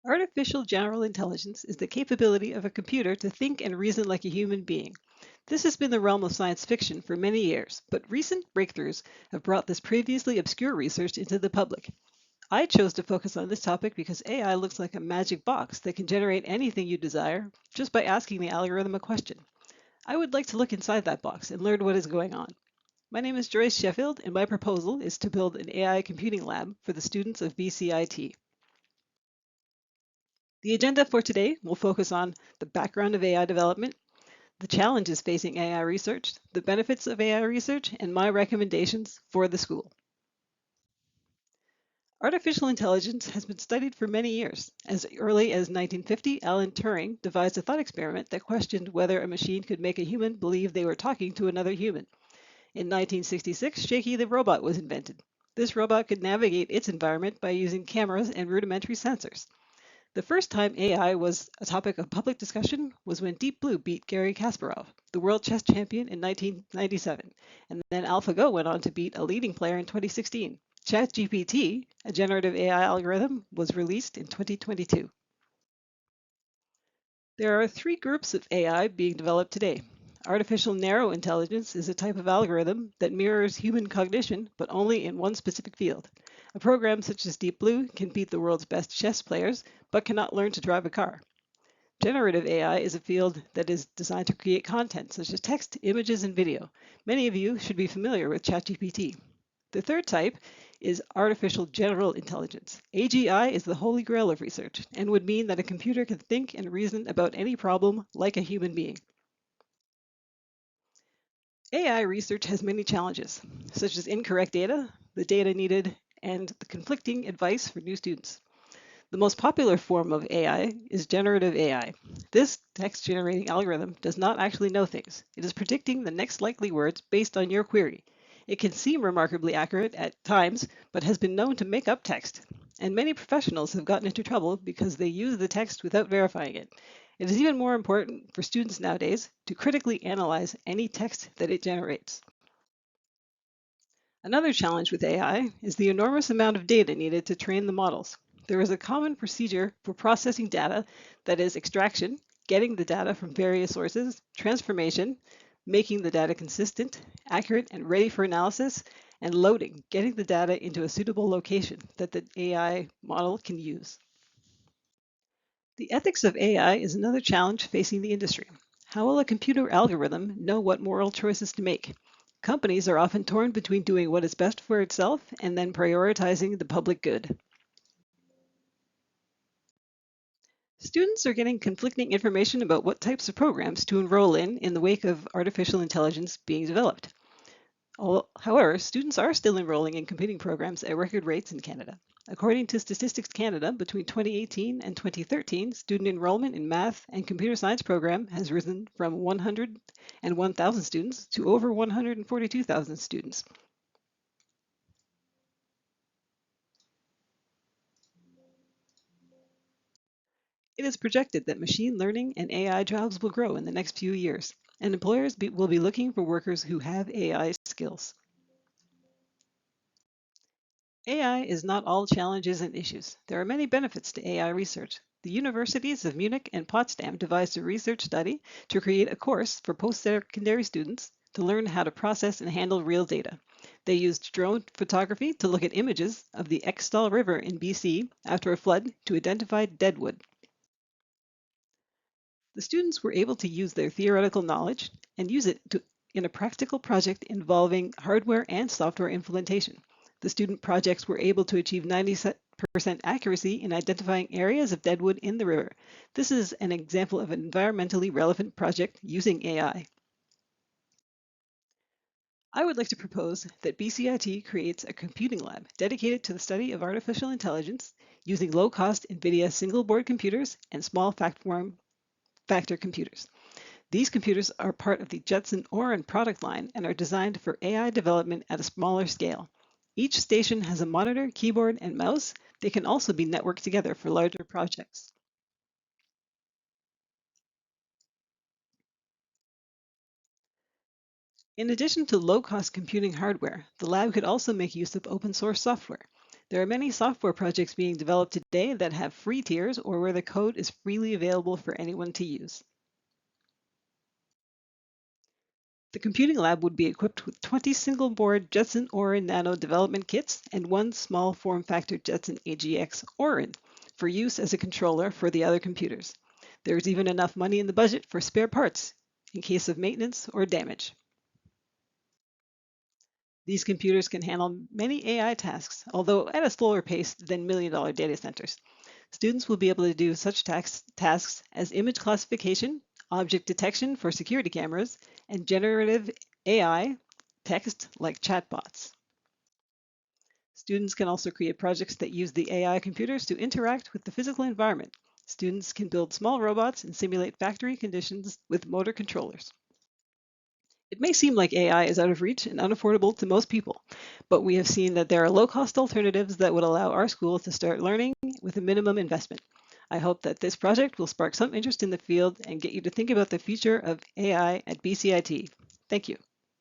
Artificial general intelligence is the capability of a computer to think and reason like a human being. This has been the realm of science fiction for many years, but recent breakthroughs have brought this previously obscure research into the public. I chose to focus on this topic because AI looks like a magic box that can generate anything you desire just by asking the algorithm a question. I would like to look inside that box and learn what is going on. My name is Joyce Sheffield, and my proposal is to build an AI computing lab for the students of BCIT. The agenda for today will focus on the background of AI development, the challenges facing AI research, the benefits of AI research, and my recommendations for the school. Artificial intelligence has been studied for many years. As early as 1950, Alan Turing devised a thought experiment that questioned whether a machine could make a human believe they were talking to another human. In 1966, Shaky the robot was invented. This robot could navigate its environment by using cameras and rudimentary sensors. The first time AI was a topic of public discussion was when Deep Blue beat Garry Kasparov, the world chess champion, in 1997, and then AlphaGo went on to beat a leading player in 2016. ChatGPT, a generative AI algorithm, was released in 2022. There are three groups of AI being developed today. Artificial narrow intelligence is a type of algorithm that mirrors human cognition, but only in one specific field. A program such as Deep Blue can beat the world's best chess players, but cannot learn to drive a car. Generative AI is a field that is designed to create content such as text, images, and video. Many of you should be familiar with ChatGPT. The third type is artificial general intelligence. AGI is the holy grail of research and would mean that a computer can think and reason about any problem like a human being. AI research has many challenges, such as incorrect data, the data needed, and the conflicting advice for new students. The most popular form of AI is generative AI. This text-generating algorithm does not actually know things. It is predicting the next likely words based on your query. It can seem remarkably accurate at times, but has been known to make up text. And many professionals have gotten into trouble because they use the text without verifying it. It is even more important for students nowadays to critically analyze any text that it generates. Another challenge with AI is the enormous amount of data needed to train the models. There is a common procedure for processing data, that is extraction, getting the data from various sources, transformation, making the data consistent, accurate, and ready for analysis, and loading, getting the data into a suitable location that the AI model can use. The ethics of AI is another challenge facing the industry. How will a computer algorithm know what moral choices to make? Companies are often torn between doing what is best for itself and then prioritizing the public good. Students are getting conflicting information about what types of programs to enroll in the wake of artificial intelligence being developed. However, students are still enrolling in computing programs at record rates in Canada. According to Statistics Canada, between 2018 and 2013, student enrollment in math and computer science program has risen from 101,000 students to over 142,000 students. It is projected that machine learning and AI jobs will grow in the next few years, and employers will be looking for workers who have AI skills. AI is not all challenges and issues. There are many benefits to AI research. The universities of Munich and Potsdam devised a research study to create a course for post-secondary students to learn how to process and handle real data. They used drone photography to look at images of the Extall River in BC after a flood to identify deadwood. The students were able to use their theoretical knowledge and use it in a practical project involving hardware and software implementation. The student projects were able to achieve 90% accuracy in identifying areas of deadwood in the river. This is an example of an environmentally relevant project using AI. I would like to propose that BCIT creates a computing lab dedicated to the study of artificial intelligence using low-cost NVIDIA single-board computers and small form factor computers. These computers are part of the Jetson Orin product line and are designed for AI development at a smaller scale. Each station has a monitor, keyboard, and mouse. They can also be networked together for larger projects. In addition to low-cost computing hardware, the lab could also make use of open source software. There are many software projects being developed today that have free tiers or where the code is freely available for anyone to use. The computing lab would be equipped with 20 single-board Jetson Orin Nano development kits and one small form factor Jetson AGX Orin for use as a controller for the other computers. There is even enough money in the budget for spare parts in case of maintenance or damage. These computers can handle many AI tasks, although at a slower pace than million-dollar data centers. Students will be able to do such tasks as image classification, object detection for security cameras, and generative AI text like chatbots. Students can also create projects that use the AI computers to interact with the physical environment. Students can build small robots and simulate factory conditions with motor controllers. It may seem like AI is out of reach and unaffordable to most people, but we have seen that there are low-cost alternatives that would allow our school to start learning with a minimum investment. I hope that this project will spark some interest in the field and get you to think about the future of AI at BCIT. Thank you.